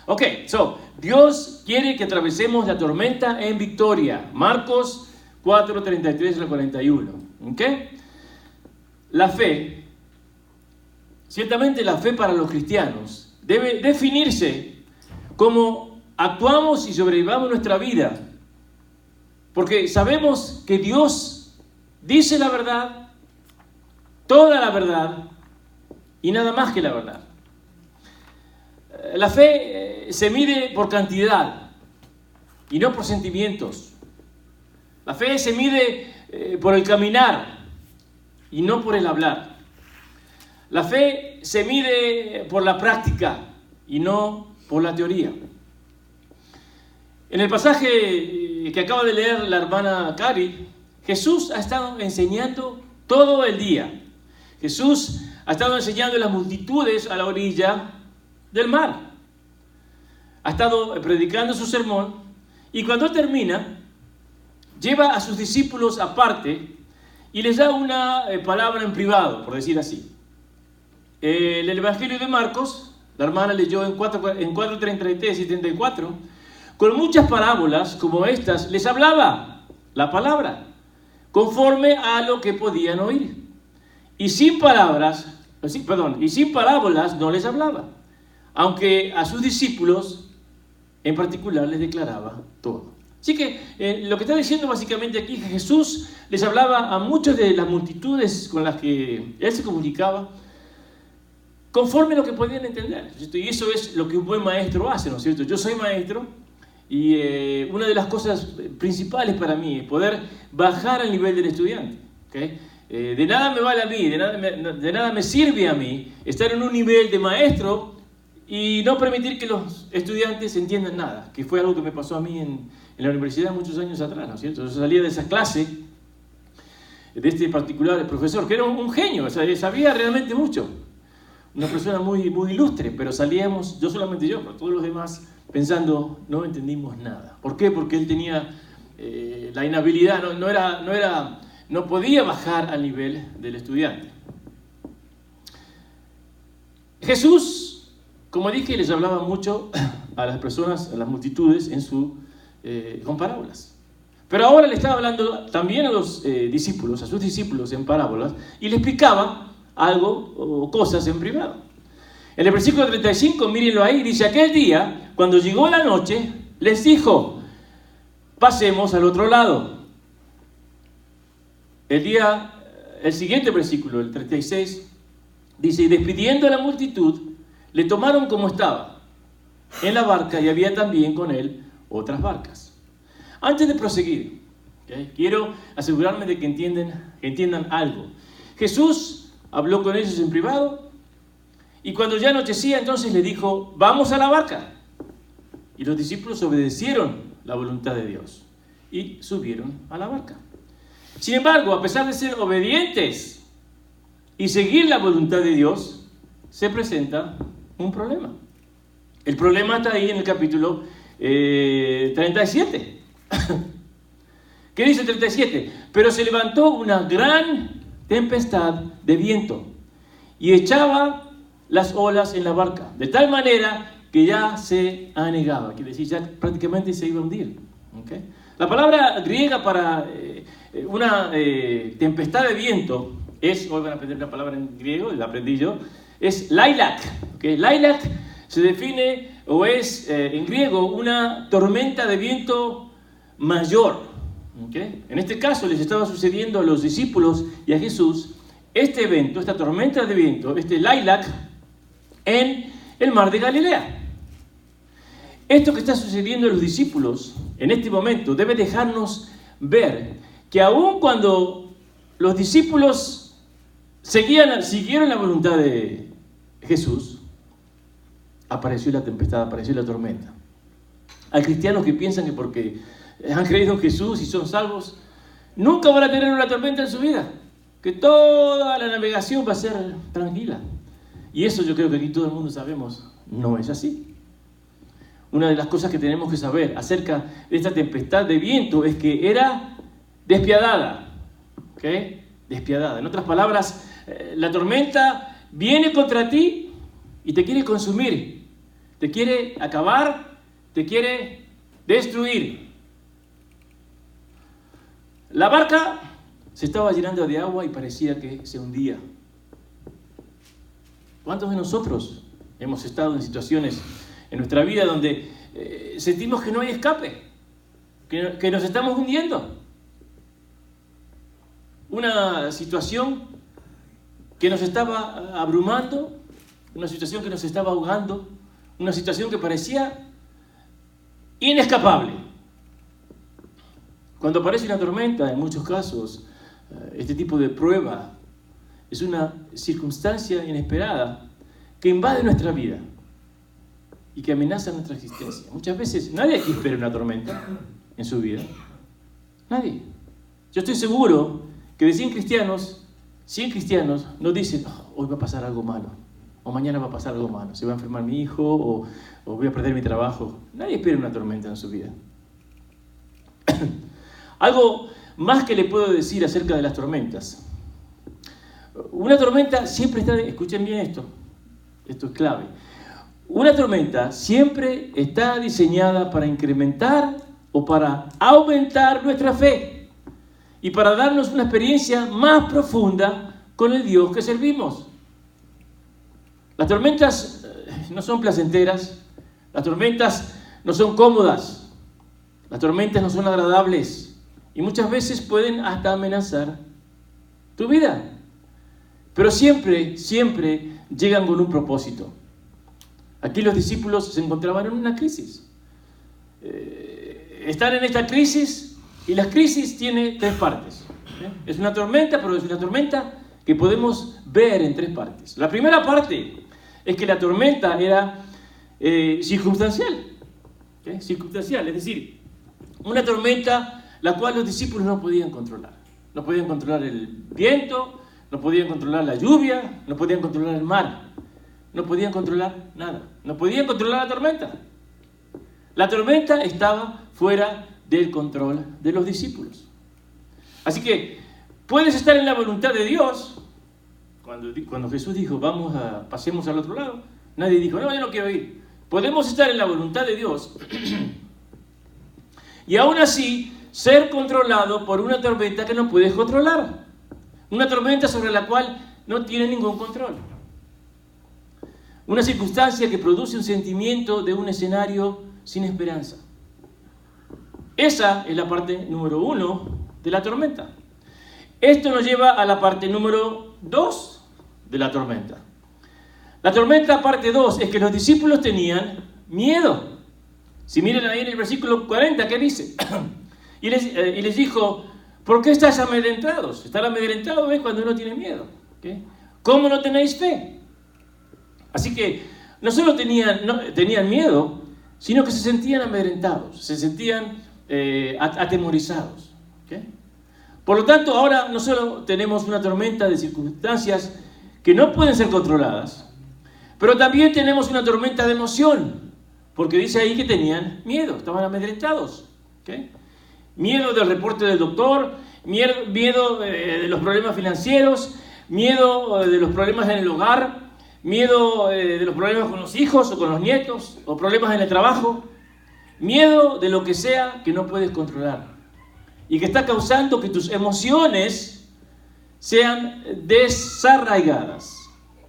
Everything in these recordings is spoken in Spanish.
Ok, Dios quiere que atravesemos la tormenta en victoria. Marcos 4, 33 al 41. ¿Ok? La fe, ciertamente la fe para los cristianos, debe definirse como actuamos y sobrellevamos nuestra vida. Porque sabemos que Dios dice la verdad, toda la verdad y nada más que la verdad. La fe se mide por cantidad y no por sentimientos. La fe se mide por el caminar y no por el hablar. La fe se mide por la práctica y no por la teoría. En el pasaje que acaba de leer la hermana Cari, Jesús ha estado enseñando todo el día. Jesús ha estado enseñando a las multitudes a la orilla del mar. Ha estado predicando su sermón y cuando termina, lleva a sus discípulos aparte y les da una palabra en privado, por decir así. El Evangelio de Marcos, la hermana leyó en 4:33 y 34, con muchas parábolas como estas les hablaba la palabra, conforme a lo que podían oír. Y sin parábolas no les hablaba, aunque a sus discípulos en particular les declaraba todo. Así que lo que está diciendo básicamente aquí es que Jesús les hablaba a muchas de las multitudes con las que Él se comunicaba, conforme a lo que podían entender. Y eso es lo que un buen maestro hace, ¿no es cierto? Yo soy maestro y una de las cosas principales para mí es poder bajar al nivel del estudiante. ¿Okay? De nada me vale a mí, de nada me sirve a mí estar en un nivel de maestro y no permitir que los estudiantes entiendan nada, que fue algo que me pasó a mí en la universidad muchos años atrás, ¿no es cierto? Yo salía de esa clase, de este particular profesor, que era un genio, o sea, sabía realmente mucho, una persona muy, muy ilustre, pero salíamos, solamente yo, pero todos los demás, pensando, no entendimos nada. ¿Por qué? Porque él tenía la inhabilidad, no podía bajar al nivel del estudiante. Jesús, como dije, les hablaba mucho a las personas, a las multitudes, con parábolas. Pero ahora le estaba hablando también a los discípulos, a sus discípulos en parábolas, y le explicaba algo o cosas en privado. En el versículo 35, mírenlo ahí, dice: aquel día, cuando llegó la noche, les dijo: pasemos al otro lado. El siguiente versículo, el 36, dice: y despidiendo a la multitud, le tomaron como estaba en la barca, y había también con él otras barcas. Antes de proseguir, ¿okay?, quiero asegurarme de que entiendan algo. Jesús habló con ellos en privado, y cuando ya anochecía, entonces le dijo: vamos a la barca. Y los discípulos obedecieron la voluntad de Dios y subieron a la barca. Sin embargo, a pesar de ser obedientes y seguir la voluntad de Dios, se presenta un problema. El problema está ahí en el capítulo 37. ¿Qué dice el 37? Pero se levantó una gran tempestad de viento y echaba las olas en la barca, de tal manera que ya se anegaba. Quiere decir, ya prácticamente se iba a hundir. ¿Okay? La palabra griega para una tempestad de viento es, hoy van a aprender una palabra en griego, la aprendí yo, es lailak. ¿Okay? Lailak se define o es en griego una tormenta de viento mayor. ¿Okay? En este caso les estaba sucediendo a los discípulos y a Jesús este evento, esta tormenta de viento, este lailak, en el mar de Galilea. Esto que está sucediendo a los discípulos en este momento debe dejarnos ver que aun cuando los discípulos siguieron la voluntad de Jesús, apareció la tempestad, apareció la tormenta. Hay cristianos que piensan que porque han creído en Jesús y son salvos, nunca van a tener una tormenta en su vida, que toda la navegación va a ser tranquila. Y eso yo creo que aquí todo el mundo sabemos, no es así. Una de las cosas que tenemos que saber acerca de esta tempestad de viento es que era despiadada. ¿Okay? Despiadada. En otras palabras, la tormenta viene contra ti y te quiere consumir. te quiere acabar, te quiere destruir. La barca se estaba llenando de agua y parecía que se hundía. ¿Cuántos de nosotros hemos estado en situaciones en nuestra vida donde sentimos que no hay escape, que nos estamos hundiendo? Una situación que nos estaba abrumando, una situación que nos estaba ahogando, una situación que parecía inescapable. Cuando aparece una tormenta, en muchos casos, este tipo de prueba es una circunstancia inesperada que invade nuestra vida y que amenaza nuestra existencia. Muchas veces nadie aquí espera una tormenta en su vida. Nadie. Yo estoy seguro que de 100 cristianos nos dicen, hoy va a pasar algo malo, o mañana va a pasar algo malo, se va a enfermar mi hijo, o voy a perder mi trabajo. Nadie espera una tormenta en su vida. Algo más que le puedo decir acerca de las tormentas. Una tormenta siempre está, escuchen bien esto es clave. Una tormenta siempre está diseñada para incrementar o para aumentar nuestra fe y para darnos una experiencia más profunda con el Dios que servimos. Las tormentas no son placenteras, las tormentas no son cómodas, las tormentas no son agradables y muchas veces pueden hasta amenazar tu vida. Pero siempre llegan con un propósito. Aquí los discípulos se encontraban en una crisis. Están en esta crisis y la crisis tiene 3 partes. Es una tormenta, pero es una tormenta que podemos ver en 3 partes. La primera parte es que la tormenta era circunstancial. Circunstancial, es decir, una tormenta la cual los discípulos no podían controlar. No podían controlar el viento, no podían controlar la lluvia, no podían controlar el mar, no podían controlar nada, no podían controlar la tormenta. La tormenta estaba fuera del control de los discípulos. Así que puedes estar en la voluntad de Dios. Cuando Jesús dijo, pasemos al otro lado, nadie dijo, no, yo no quiero ir. Podemos estar en la voluntad de Dios y aún así ser controlado por una tormenta que no puedes controlar. Una tormenta sobre la cual no tienes ningún control. Una circunstancia que produce un sentimiento de un escenario sin esperanza. Esa es la parte número 1 de la tormenta. Esto nos lleva a la parte número 2 de la tormenta. La tormenta parte 2 es que los discípulos tenían miedo. Si miren ahí en el versículo 40, ¿qué dice? y les dijo, ¿por qué estáis amedrentados? Estar amedrentado es cuando uno tiene miedo. ¿Okay? ¿Cómo no tenéis fe? Así que no solo tenían miedo, sino que se sentían amedrentados, se sentían atemorizados. ¿Okay? Por lo tanto, ahora no solo tenemos una tormenta de circunstancias que no pueden ser controladas, pero también tenemos una tormenta de emoción, porque dice ahí que tenían miedo, estaban amedrentados. ¿Okay? Miedo del reporte del doctor, miedo de los problemas financieros, miedo de los problemas en el hogar, miedo de los problemas con los hijos o con los nietos, o problemas en el trabajo, miedo de lo que sea que no puedes controlar y que está causando que tus emociones sean desarraigadas.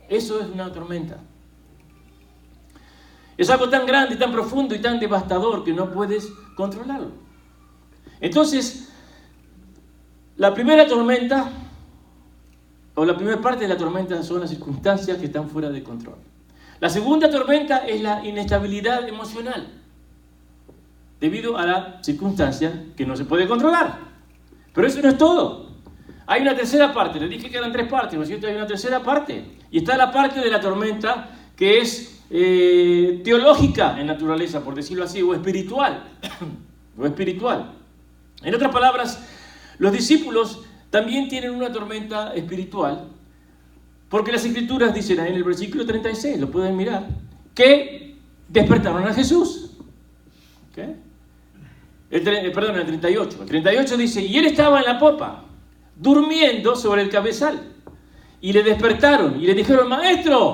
Eso es una tormenta. Es algo tan grande, tan profundo y tan devastador que no puedes controlarlo. Entonces, la primera tormenta, o la primera parte de la tormenta son las circunstancias que están fuera de control. La segunda tormenta es la inestabilidad emocional, debido a la circunstancia que no se puede controlar. Pero eso no es todo. Hay una tercera parte, les dije que eran 3 partes, ¿no es cierto? Hay una tercera parte, y está la parte de la tormenta que es teológica en naturaleza, por decirlo así, o espiritual. En otras palabras, los discípulos también tienen una tormenta espiritual, porque las Escrituras dicen ahí en el versículo 36, lo pueden mirar, que despertaron a Jesús. ¿Okay? El 38. El 38 dice, y él estaba en la popa, durmiendo sobre el cabezal, y le despertaron y le dijeron, maestro,